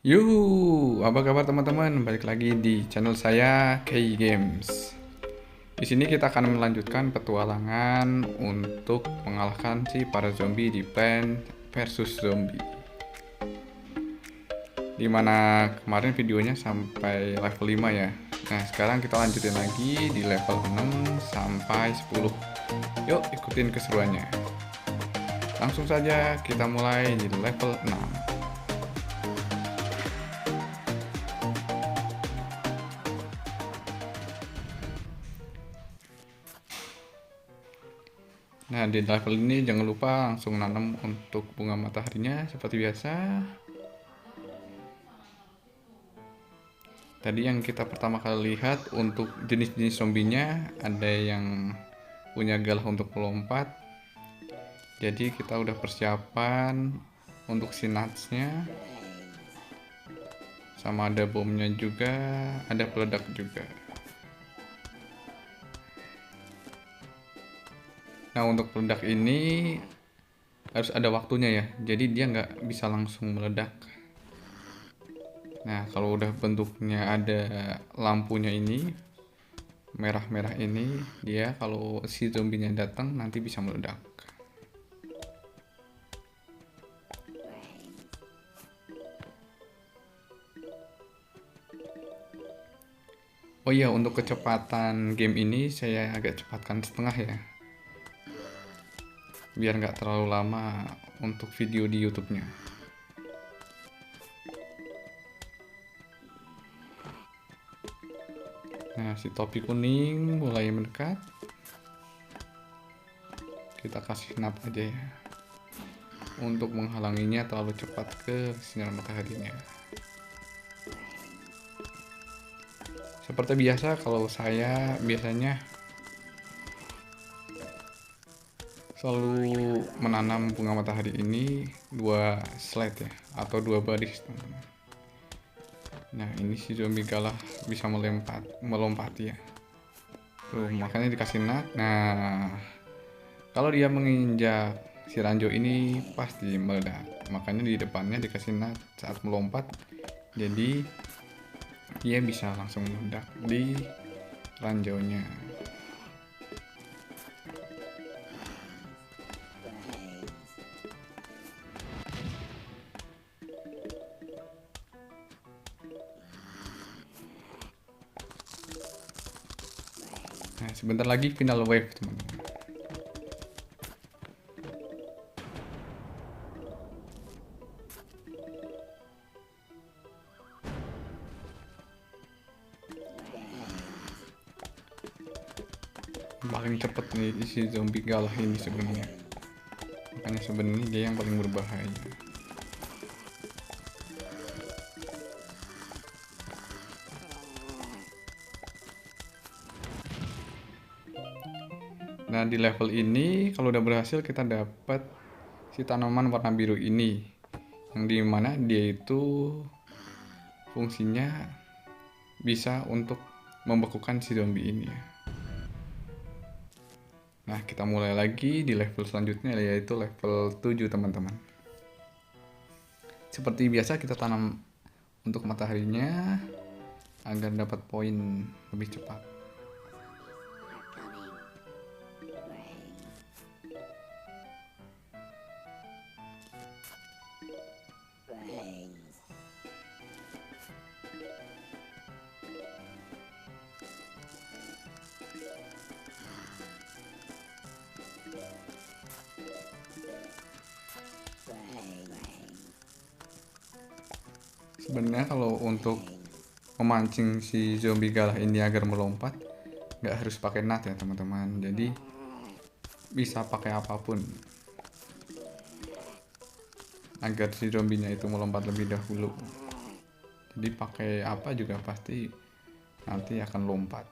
Yuhu, apa kabar teman-teman? Balik lagi di channel saya Kay Games. Di sini kita akan melanjutkan petualangan untuk mengalahkan si para zombie di Plant versus Zombie. Dimana kemarin videonya sampai level 5 ya. Nah, sekarang kita lanjutin lagi di level 6 sampai 10. Yuk, ikutin keseruannya. Langsung saja kita mulai di level 6. Nah, di level ini jangan lupa langsung nanam untuk bunga mataharinya seperti biasa. Tadi yang kita pertama kali lihat untuk jenis-jenis zombinya ada yang punya galah untuk melompat. Jadi kita udah persiapan untuk si nutsnya. Sama ada bomnya juga, ada peledak juga. Nah, untuk peledak ini harus ada waktunya ya. Jadi dia nggak bisa langsung meledak. Nah, kalau udah bentuknya ada lampunya ini, merah-merah ini, dia kalau si zombinya datang nanti bisa meledak. Oh iya, untuk kecepatan game ini saya agak cepatkan setengah ya. Biar nggak terlalu lama untuk video di YouTube-nya. Nah, si topi kuning mulai mendekat. Kita kasih snap aja ya. Untuk menghalanginya terlalu cepat ke sinar mataharinya. Seperti biasa, kalau saya biasanya selalu menanam bunga matahari ini 2 slide ya, atau 2 baris teman-teman. Nah, ini si zombie galah bisa melompati ya. Tuh, makanya dikasih nut. Nah, kalau dia menginjak si ranjau ini pasti meledak. Makanya di depannya dikasih nut saat melompat. Jadi dia bisa langsung meledak di ranjaunya. Nah, sebentar lagi final wave teman-teman. Paling cepet nih si zombie galah ini sebenarnya. Makanya sebenarnya dia yang paling berbahaya. Nah, di level ini kalau udah berhasil kita dapat si tanaman warna biru ini, yang dimana dia itu fungsinya bisa untuk membekukan si zombie ini ya. Nah, kita mulai lagi di level selanjutnya, yaitu level 7 teman-teman. Seperti biasa kita tanam untuk mataharinya agar dapat poin lebih cepat. Sebenarnya kalau untuk memancing si zombie galah ini agar melompat nggak harus pakai nut ya teman-teman, jadi bisa pakai apapun agar si zombinya itu melompat lebih dahulu. Jadi pakai apa juga pasti nanti akan lompat.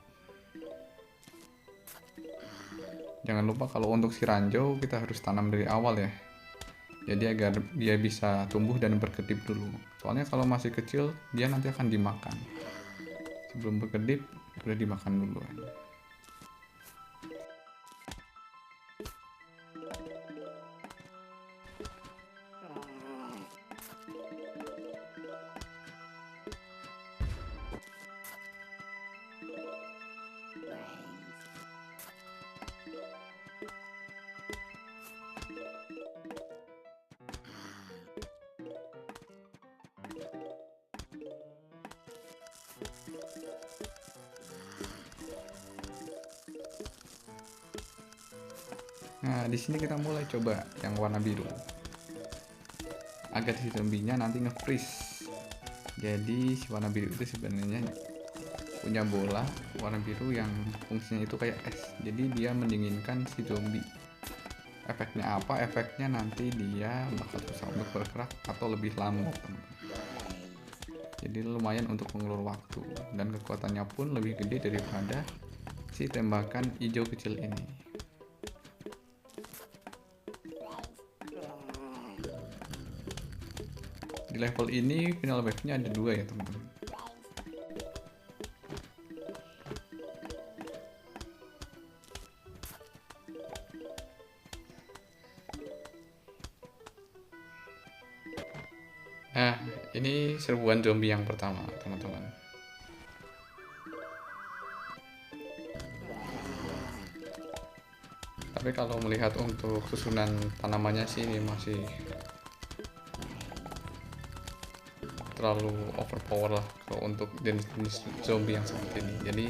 Jangan lupa kalau untuk si ranjau kita harus tanam dari awal ya, jadi agar dia bisa tumbuh dan berkedip dulu. Soalnya kalau masih kecil dia nanti akan dimakan. Sebelum berkedip udah dimakan duluan. Nah, di sini kita mulai coba yang warna biru agar si zombinya nanti nge-freeze. Jadi si warna biru itu sebenarnya punya bola warna biru yang fungsinya itu kayak es. Jadi dia mendinginkan si zombie. Efeknya apa? Efeknya nanti dia bakal susah untuk bergerak atau lebih lama, teman-teman. Jadi lumayan untuk mengulur waktu dan kekuatannya pun lebih gede daripada si tembakan hijau kecil ini. Di level ini final wave-nya ada 2 ya, teman-teman. Nah, ini serbuan zombie yang pertama, teman-teman. Tapi kalau melihat untuk susunan tanamannya sih ini masih terlalu overpower lah kalau untuk jenis-jenis zombie yang seperti ini. Jadi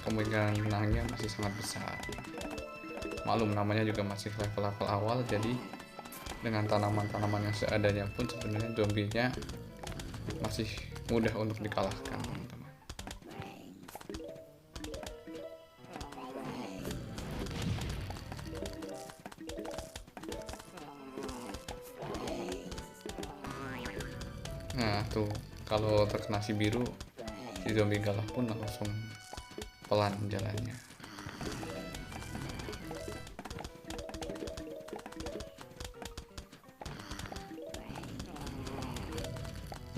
kemungkinan menangnya masih sangat besar. Maklum namanya juga masih level-level awal, jadi dengan tanaman-tanaman yang seadanya pun sebenarnya zombinya masih mudah untuk dikalahkan, teman-teman. Nah tuh, kalau terkena si biru, si zombie galah pun langsung pelan jalannya.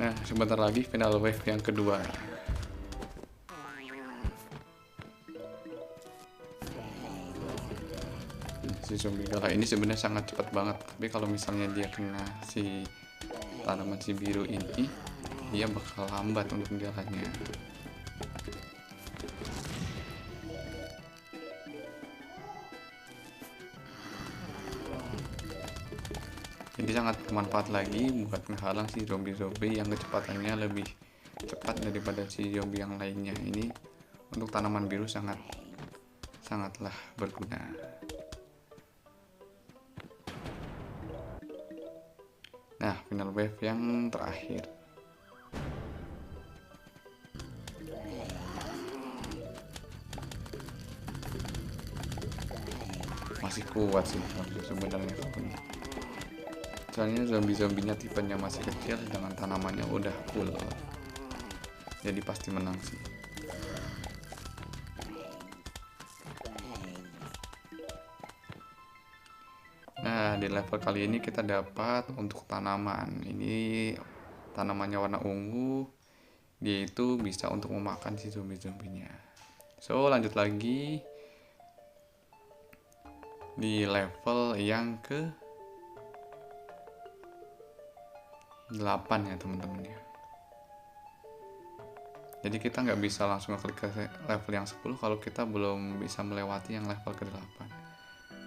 Nah, sebentar lagi final wave yang kedua. Si zombie galah ini sebenarnya sangat cepat banget, tapi kalau misalnya dia kena si tanaman si biru ini, dia bakal lambat untuk jalannya. Jadi sangat bermanfaat lagi buat menghalang si zombie-zombie yang kecepatannya lebih cepat daripada si zombie yang lainnya. Ini untuk tanaman biru sangatlah berguna. Nah, final wave yang terakhir. Masih kuat sih sebenarnya ini. Soalnya zombie-zombinya tipenya masih kecil, dengan tanamannya udah full. Jadi pasti menang sih. Nah, di level kali ini kita dapat untuk tanaman. Ini tanamannya warna ungu. Dia itu bisa untuk memakan si zombie-zombinya. So, lanjut lagi di level yang ke 8 ya teman-teman ya. Jadi kita nggak bisa langsung klik ke level yang 10 kalau kita belum bisa melewati yang level ke-8.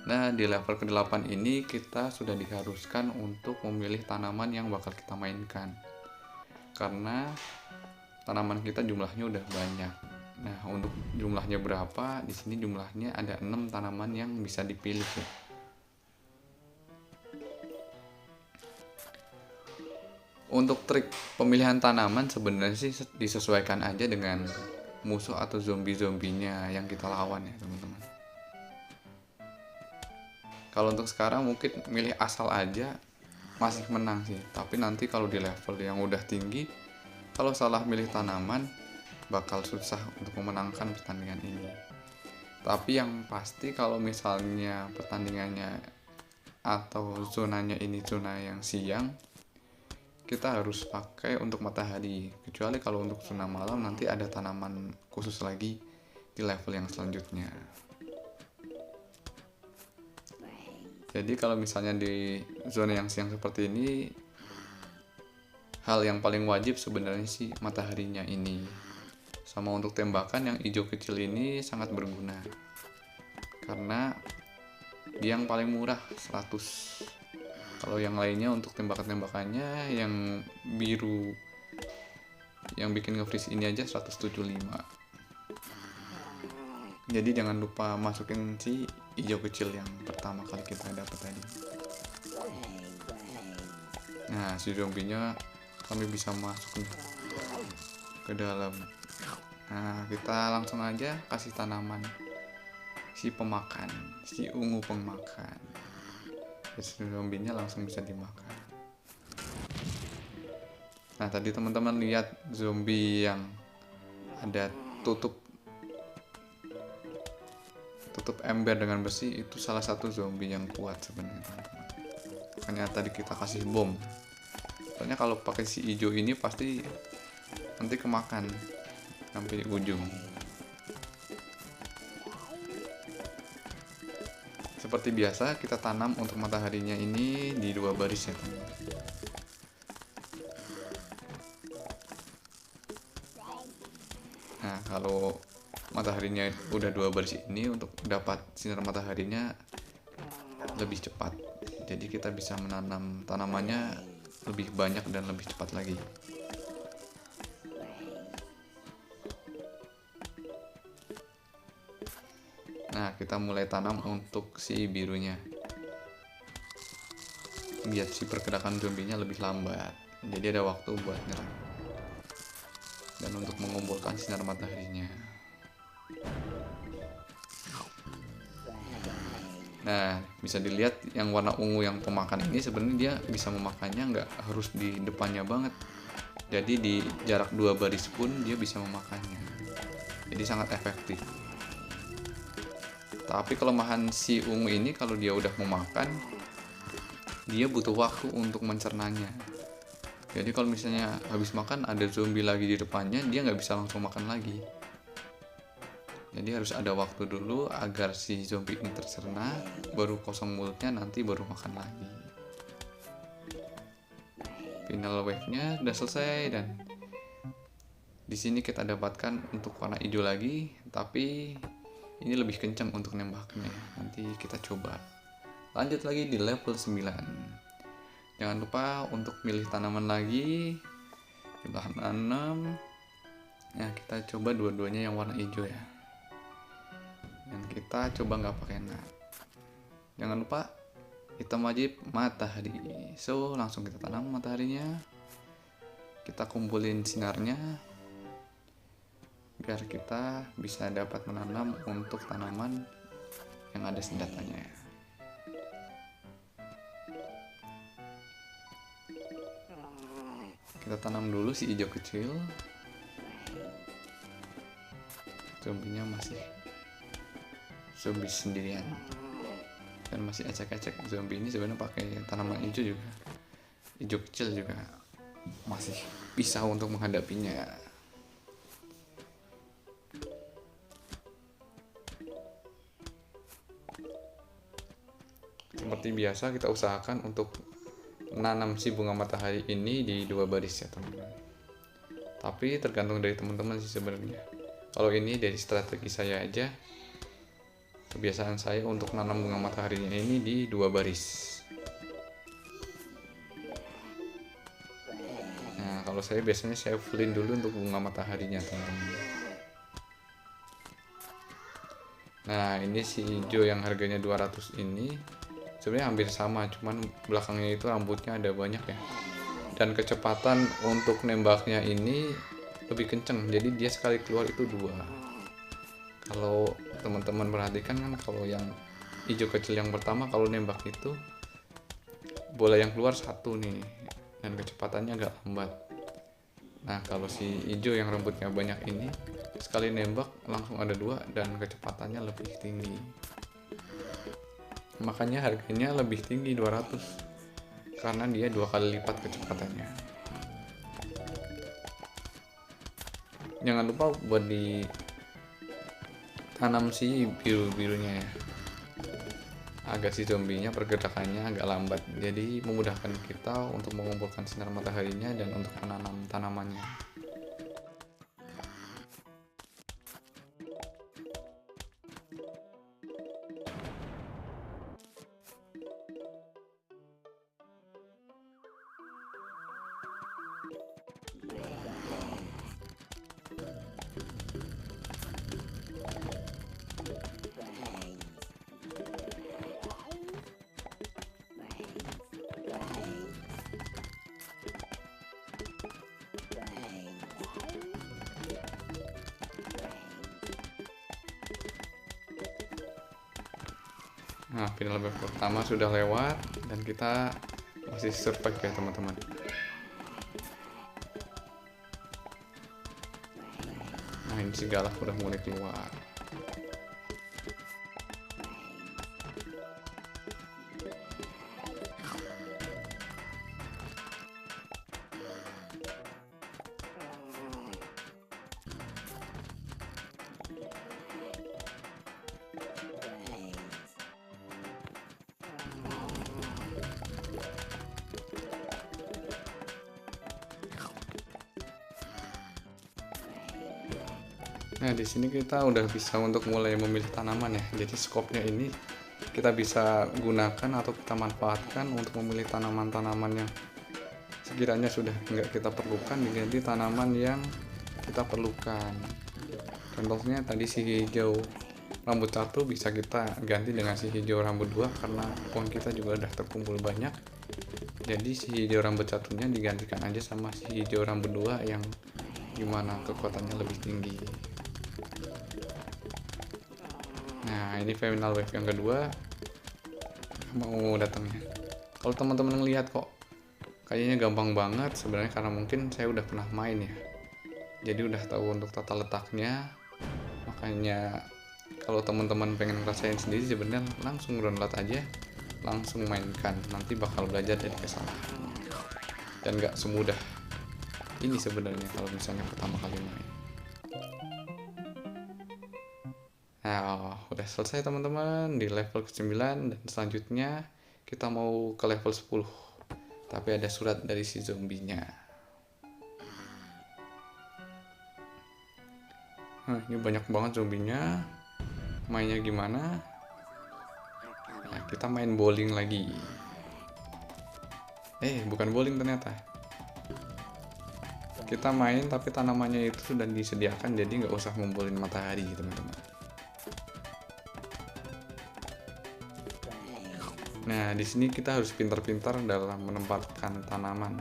Nah, di level ke-8 ini kita sudah diharuskan untuk memilih tanaman yang bakal kita mainkan. Karena tanaman kita jumlahnya udah banyak. Nah, untuk jumlahnya berapa? Di sini jumlahnya ada 6 tanaman yang bisa dipilih ya. Untuk trik pemilihan tanaman sebenarnya sih disesuaikan aja dengan musuh atau zombie-zombinya yang kita lawan ya teman-teman. Kalau untuk sekarang mungkin milih asal aja masih menang sih, tapi nanti kalau di level yang udah tinggi, kalau salah milih tanaman bakal susah untuk memenangkan pertandingan ini. Tapi yang pasti kalau misalnya pertandingannya atau zonanya ini zona yang siang, kita harus pakai untuk matahari. Kecuali kalau untuk zona malam nanti ada tanaman khusus lagi di level yang selanjutnya. Jadi kalau misalnya di zona yang siang seperti ini, hal yang paling wajib sebenarnya sih mataharinya ini. Sama untuk tembakan yang hijau kecil ini sangat berguna. Karena dia yang paling murah 100. Kalau yang lainnya untuk tembakan-tembakannya yang biru yang bikin nge-freeze ini aja 175. Jadi jangan lupa masukin si hijau kecil yang pertama kali kita dapat tadi. Nah, si zombinya kami bisa masuk nih ke dalam. Nah, kita langsung aja kasih tanaman si pemakan, si ungu pemakan. Si zombinya langsung bisa dimakan. Nah, tadi teman-teman lihat zombie yang ada tutup ember dengan besi, itu salah satu zombie yang kuat sebenarnya, teman-teman. Makanya tadi kita kasih bom. Soalnya kalau pakai si hijau ini pasti nanti kemakan sampai di ujung. Seperti biasa kita tanam untuk mataharinya ini di 2 baris ya, teman-teman. Nah, kalau mataharinya udah 2 baris ini, untuk dapat sinar mataharinya lebih cepat. Jadi kita bisa menanam tanamannya lebih banyak dan lebih cepat lagi. Nah, kita mulai tanam untuk si birunya, biar si pergerakan zombinya lebih lambat, jadi ada waktu buat nyerang dan untuk mengumpulkan sinar mataharinya. Nah, bisa dilihat yang warna ungu yang pemakan ini sebenarnya dia bisa memakannya nggak harus di depannya banget. Jadi di jarak 2 baris pun dia bisa memakannya. Jadi sangat efektif. Tapi kelemahan si ungu ini, kalau dia udah memakan, dia butuh waktu untuk mencernanya. Jadi kalau misalnya habis makan ada zombie lagi di depannya, dia nggak bisa langsung makan lagi. Jadi harus ada waktu dulu agar si zombie ini tercerna, baru kosong mulutnya, nanti baru makan lagi. Final wave-nya udah selesai, dan di sini kita dapatkan untuk warna hijau lagi, tapi ini lebih kencang untuk nembaknya. Nanti kita coba. Lanjut lagi di level 9. Jangan lupa untuk milih tanaman lagi. Kita tanam. Nah, kita coba dua-duanya yang warna hijau ya. Dan kita coba nggak pakai nat. Jangan lupa hitam wajib matahari. So, langsung kita tanam mataharinya. Kita kumpulin sinarnya biar kita bisa dapat menanam untuk tanaman yang ada senjatanya. Kita tanam dulu si hijau kecil. Zombinya masih zombie sendirian dan masih acak-acak. Zombie ini sebenarnya pakai tanaman hijau juga, hijau kecil juga masih bisa untuk menghadapinya. Seperti biasa kita usahakan untuk menanam si bunga matahari ini di 2 baris ya, teman-teman. Tapi tergantung dari teman-teman sih sebenarnya. Kalau ini dari strategi saya aja, kebiasaan saya untuk nanam bunga mataharinya ini di 2 baris. Nah, kalau saya biasanya saya fullin dulu untuk bunga mataharinya, teman-teman. Nah, ini si hijau yang harganya 200 ini sebenarnya hampir sama, cuman belakangnya itu rambutnya ada banyak ya. Dan kecepatan untuk nembaknya ini lebih kenceng, jadi dia sekali keluar itu 2. Kalau teman-teman perhatikan kan, kalau yang hijau kecil yang pertama kalau nembak itu bola yang keluar 1 nih, dan kecepatannya agak lambat. Nah, kalau si hijau yang rambutnya banyak ini sekali nembak langsung ada 2 dan kecepatannya lebih tinggi. Makanya harganya lebih tinggi 200, karena dia 2 kali lipat kecepatannya. Jangan lupa buat ditanam si biru-birunya ya, agar si zombinya pergerakannya agak lambat, jadi memudahkan kita untuk mengumpulkan sinar mataharinya dan untuk menanam tanamannya. Nah, final wave pertama sudah lewat dan kita masih survive ya teman-teman. Nah, ini si galak udah mulai keluar. Nah, di sini kita udah bisa untuk mulai memilih tanaman ya. Jadi scope-nya ini kita bisa gunakan atau kita manfaatkan untuk memilih tanaman-tanaman yang sekiranya sudah nggak kita perlukan diganti tanaman yang kita perlukan. Contohnya tadi si hijau rambut 1 bisa kita ganti dengan si hijau rambut 2 karena pohon kita juga udah terkumpul banyak. Jadi si hijau rambut 1-nya digantikan aja sama si hijau rambut 2 yang gimana kekuatannya lebih tinggi. Nah, ini final wave yang kedua mau datangnya. Kalau teman-teman ngelihat kok kayaknya gampang banget, sebenarnya karena mungkin saya udah pernah main ya. Jadi udah tahu untuk tata letaknya. Makanya kalau teman-teman pengen ngerasain sendiri sebenarnya langsung download aja, langsung mainkan. Nanti bakal belajar dari kesalahan. Dan nggak semudah ini sebenarnya kalau misalnya pertama kali main. Nah, udah selesai teman-teman di level ke-9 dan selanjutnya kita mau ke level 10. Tapi ada surat dari si zombinya. Nah, ini banyak banget zombinya. Mainnya gimana? Nah, kita main bowling lagi. Bukan bowling ternyata. Kita main tapi tanamannya itu sudah disediakan, jadi nggak usah ngumpulin matahari teman-teman. Nah, di sini kita harus pintar-pintar dalam menempatkan tanaman,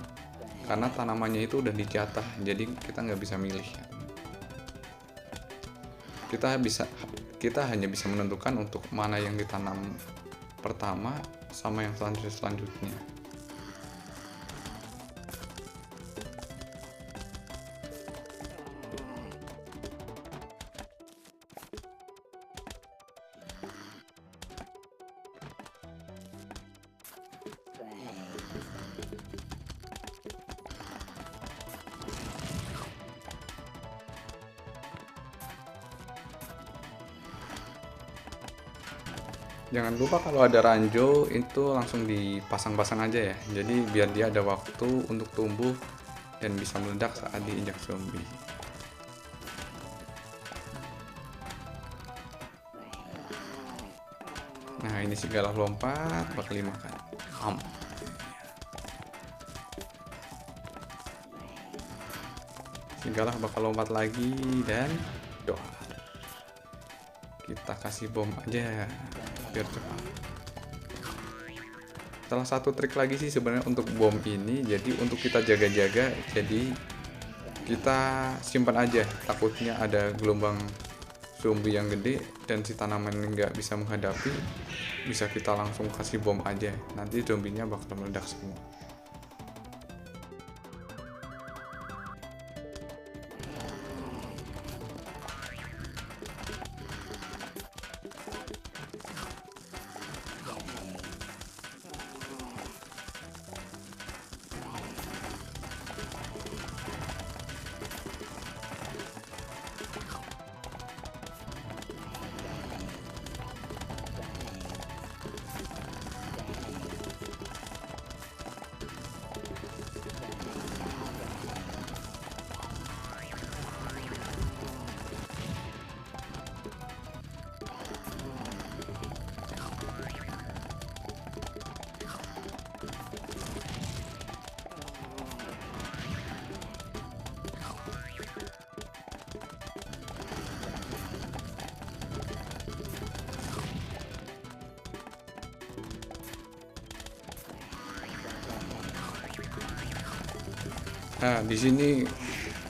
karena tanamannya itu udah dijatah, jadi kita nggak bisa milih. Kita hanya bisa menentukan untuk mana yang ditanam pertama sama yang selanjutnya. Jangan lupa kalau ada ranjau itu langsung dipasang-pasang aja ya. Jadi biar dia ada waktu untuk tumbuh dan bisa meledak saat diinjak zombie. Nah, ini si galak lompat bakal dimakan. Si galak bakal lompat lagi dan doa. Kita kasih bom aja biar cepat. Salah satu trik lagi sih sebenarnya untuk bom ini, jadi untuk kita jaga-jaga, jadi kita simpan aja, takutnya ada gelombang zombie yang gede dan si tanaman nggak bisa menghadapi, bisa kita langsung kasih bom aja, nanti zombinya bakal meledak semua. Nah, di sini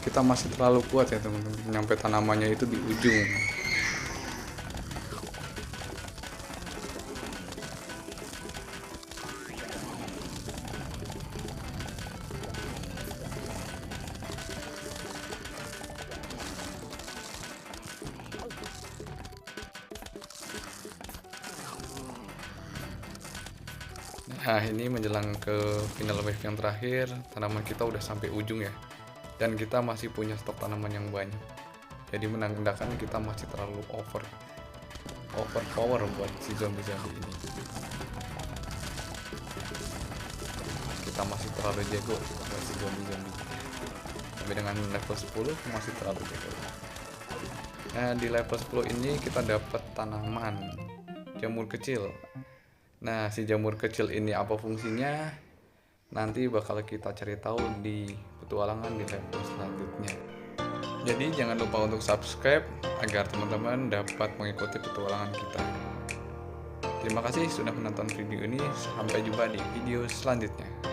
kita masih terlalu kuat ya teman-teman, nyampe tanamannya itu di ujung. Nah, ini menjelang ke final wave yang terakhir, tanaman kita udah sampai ujung ya. Dan kita masih punya stok tanaman yang banyak. Jadi menandakan kita masih terlalu overpower buat si zombie-zombie ini. Kita masih terlalu jago buat si zombie-zombie. Tapi dengan level 10 masih terlalu jago. Nah, di level 10 ini kita dapat tanaman jamur kecil. Nah, si jamur kecil ini apa fungsinya? Nanti bakal kita cari tahu di petualangan di level selanjutnya. Jadi jangan lupa untuk subscribe agar teman-teman dapat mengikuti petualangan kita. Terima kasih sudah menonton video ini. Sampai jumpa di video selanjutnya.